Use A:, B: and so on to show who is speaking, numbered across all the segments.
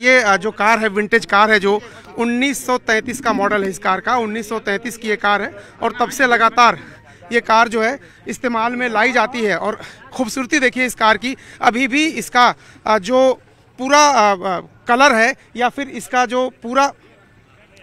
A: ये जो कार है विंटेज कार है जो 1933 का मॉडल है। इस कार का 1933 की ये कार है और तब से लगातार ये कार जो है इस्तेमाल में लाई जाती है। और खूबसूरती देखिए इस कार की, अभी भी इसका जो पूरा कलर है या फिर इसका जो पूरा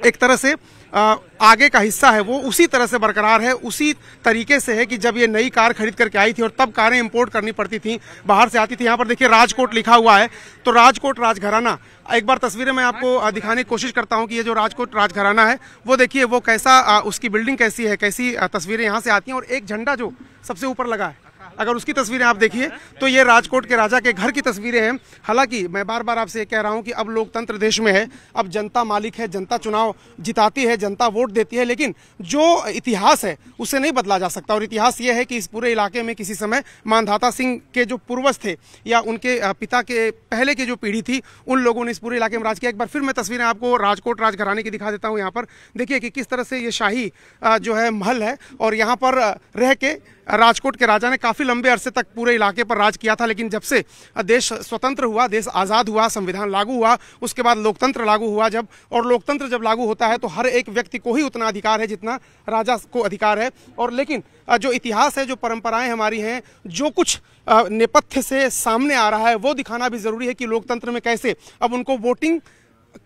A: एक तरह से आगे का हिस्सा है वो उसी तरह से बरकरार है, उसी तरीके से है कि जब ये नई कार खरीद करके आई थी और तब कारें इंपोर्ट करनी पड़ती थी, बाहर से आती थी। यहाँ पर देखिए राजकोट लिखा हुआ है, तो राजकोट राजघराना। एक बार तस्वीरें मैं आपको दिखाने की कोशिश करता हूँ कि ये जो राजकोट राजघराना है वो देखिए वो कैसा, उसकी बिल्डिंग कैसी है, कैसी तस्वीरें यहाँ से आती हैं। और एक झंडा जो सबसे ऊपर लगा है, अगर उसकी तस्वीरें आप देखिए तो ये राजकोट के राजा के घर की तस्वीरें हैं। हालांकि मैं बार बार आपसे कह रहा हूं कि अब लोकतंत्र देश में है, अब जनता मालिक है, जनता चुनाव जिताती है, जनता वोट देती है, लेकिन जो इतिहास है उसे नहीं बदला जा सकता। और इतिहास ये है कि इस पूरे इलाके में किसी समय मानधाता सिंह के जो पूर्वज थे या उनके पिता के पहले की जो पीढ़ी थी उन लोगों ने इस पूरे इलाके में राज किया। एक बार फिर मैं तस्वीरें आपको राजकोट राजघराने की दिखा देता हूँ। यहाँ पर देखिए कि किस तरह से ये शाही जो है महल है और यहाँ पर रह के राजकोट के राजा ने काफ़ी लंबे अरसे तक पूरे इलाके पर राज किया था। लेकिन जब से देश स्वतंत्र हुआ, देश आज़ाद हुआ, संविधान लागू हुआ, उसके बाद लोकतंत्र लागू हुआ जब, और लोकतंत्र जब लागू होता है तो हर एक व्यक्ति को ही उतना अधिकार है जितना राजा को अधिकार है। और लेकिन जो इतिहास है, जो परंपराएं हमारी हैं, जो कुछ नेपथ्य से सामने आ रहा है वो दिखाना भी ज़रूरी है कि लोकतंत्र में कैसे अब उनको वोटिंग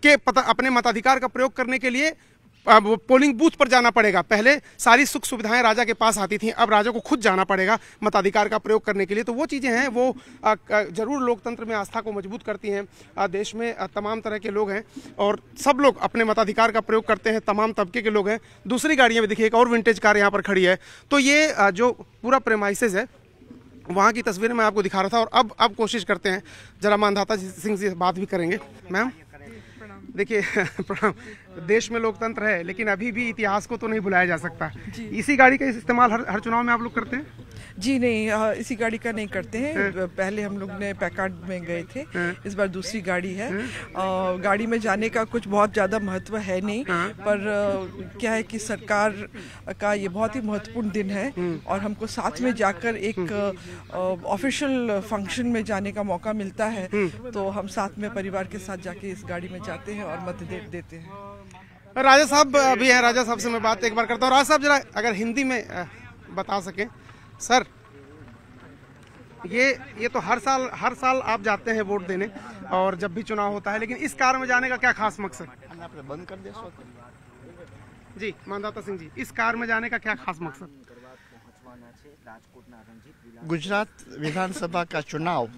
A: के अपने मताधिकार का प्रयोग करने के लिए पोलिंग बूथ पर जाना पड़ेगा। पहले सारी सुख सुविधाएं राजा के पास आती थी, अब राजा को खुद जाना पड़ेगा मताधिकार का प्रयोग करने के लिए। तो वो चीज़ें हैं वो जरूर लोकतंत्र में आस्था को मजबूत करती हैं। देश में तमाम तरह के लोग हैं और सब लोग अपने मताधिकार का प्रयोग करते हैं, तमाम तबके के लोग हैं। दूसरी गाड़ियाँ भी देखिए, एक और विंटेज कार यहाँ पर खड़ी है। तो ये जो पूरा प्रेमाइसेस है वहाँ की तस्वीरें मैं आपको दिखा रहा था। और अब कोशिश करते हैं जरा मानधाता सिंह से बात भी करेंगे। मैम देखिए प्रणाम। देश में लोकतंत्र है लेकिन अभी भी इतिहास को तो नहीं भुलाया जा सकता। इसी गाड़ी का इस्तेमाल हर चुनाव में आप लोग करते हैं?
B: जी नहीं, इसी गाड़ी का नहीं करते हैं। पहले हम लोग ने पैकार्ड में गए थे, इस बार दूसरी गाड़ी है। गाड़ी में जाने का कुछ बहुत ज़्यादा महत्व है नहीं, पर क्या है कि सरकार का ये बहुत ही महत्वपूर्ण दिन है और हमको साथ में जाकर एक ऑफिशियल फंक्शन में जाने का मौका मिलता है। तो हम साथ में परिवार के साथ जाके इस गाड़ी में जाते हैं और मत देते हैं।
A: राजा साहब भी हैं, राजा साहब से मैं बात एक बार करता हूँ। राजा साहब जरा अगर हिंदी में बता सकें। सर ये तो हर साल आप जाते हैं वोट देने और जब भी चुनाव होता है, लेकिन इस कार में जाने का क्या खास मकसद?
C: बंद कर दे
A: जी मानधाता सिंह जी, इस कार में जाने का क्या खास मकसद?
C: गुजरात विधानसभा का चुनाव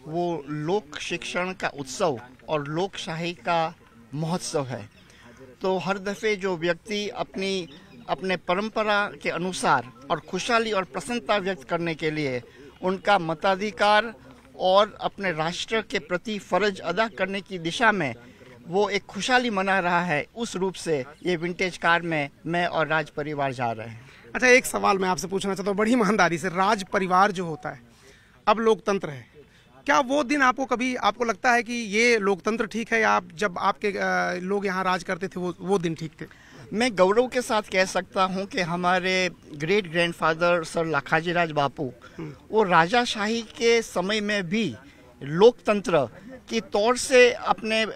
C: वो लोक शिक्षण का उत्सव और लोकशाही का महोत्सव है। तो हर दफे जो व्यक्ति अपने परंपरा के अनुसार और खुशहाली और प्रसन्नता व्यक्त करने के लिए उनका मताधिकार और अपने राष्ट्र के प्रति फर्ज अदा करने की दिशा में वो एक खुशहाली मना रहा है, उस रूप से ये विंटेज कार में मैं और राज परिवार जा रहे हैं।
A: अच्छा, एक सवाल मैं आपसे पूछना चाहता हूँ बड़ी ईमानदारी से। राज परिवार जो होता है, अब लोकतंत्र है, क्या वो दिन आपको लगता है कि ये लोकतंत्र ठीक है, या आप जब आपके लोग यहाँ राज करते थे वो दिन ठीक थे?
C: मैं गौरव के साथ कह सकता हूँ कि हमारे ग्रेट ग्रैंडफादर सर लाखाजीराज बापू वो राजाशाही के समय में भी लोकतंत्र की तौर से अपने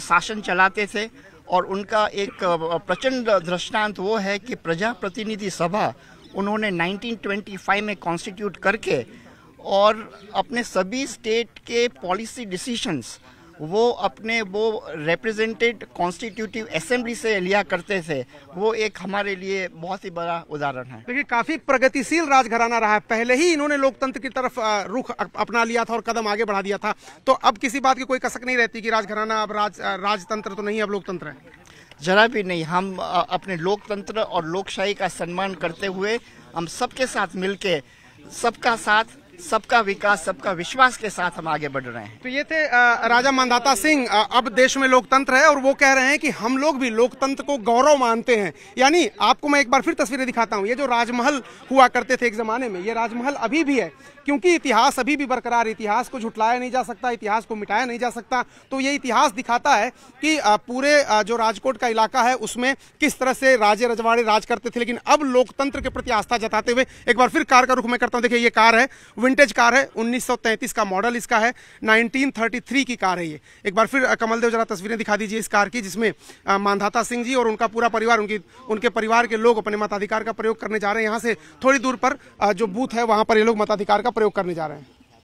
C: शासन चलाते थे। और उनका एक प्रचंड दृष्टांत वो है कि प्रजा प्रतिनिधि सभा उन्होंने 1925 में कॉन्स्टिट्यूट करके और अपने सभी स्टेट के पॉलिसी डिसीजंस वो रिप्रेजेंटेड कॉन्स्टिट्यूटिव असेंबली से लिया करते थे। वो एक हमारे लिए बहुत ही बड़ा उदाहरण है।
A: देखिए काफी प्रगतिशील राजघराना रहा है, पहले ही इन्होंने लोकतंत्र की तरफ रुख अपना लिया था और कदम आगे बढ़ा दिया था। तो अब किसी बात की कोई कसक नहीं रहती कि राजघराना अब राजतंत्र तो नहीं, अब लोकतंत्र है।
C: जरा भी नहीं। हम अपने लोकतंत्र और लोकशाही का सम्मान करते हुए हम सबके साथ मिलके सबका साथ, सबका विकास, सबका विश्वास के साथ हम आगे बढ़ रहे हैं।
A: तो ये थे राजा मानधाता सिंह। अब देश में लोकतंत्र है और वो कह रहे हैं कि हम लोग भी लोकतंत्र को गौरव मानते हैं। यानी आपको मैं एक बार फिर तस्वीरें दिखाता हूँ। ये जो राजमहल हुआ करते थे एक जमाने में, ये राजमहल अभी भी है, क्योंकि इतिहास अभी भी बरकरार। इतिहास को झुटलाया नहीं जा सकता, इतिहास को मिटाया नहीं जा सकता। तो ये इतिहास दिखाता है कि पूरे जो राजकोट का इलाका है उसमें किस तरह से राजे रजवाड़े राज करते थे। लेकिन अब लोकतंत्र के प्रति आस्था जताते हुए एक बार फिर कार का रुख मैं करता हूँ। देखिए ये कार है विंटेज कार है, 1933 का मॉडल इसका है, 1933 की कार है ये। एक बार फिर कमल देव जरा तस्वीरें दिखा दीजिए इस कार की, जिसमें मानधाता सिंह जी और उनका पूरा परिवार, उनके परिवार के लोग अपने मताधिकार का प्रयोग करने जा रहे हैं। यहाँ से थोड़ी दूर पर जो बूथ है वहाँ पर ये लोग मताधिकार का प्रयोग करने जा रहे हैं।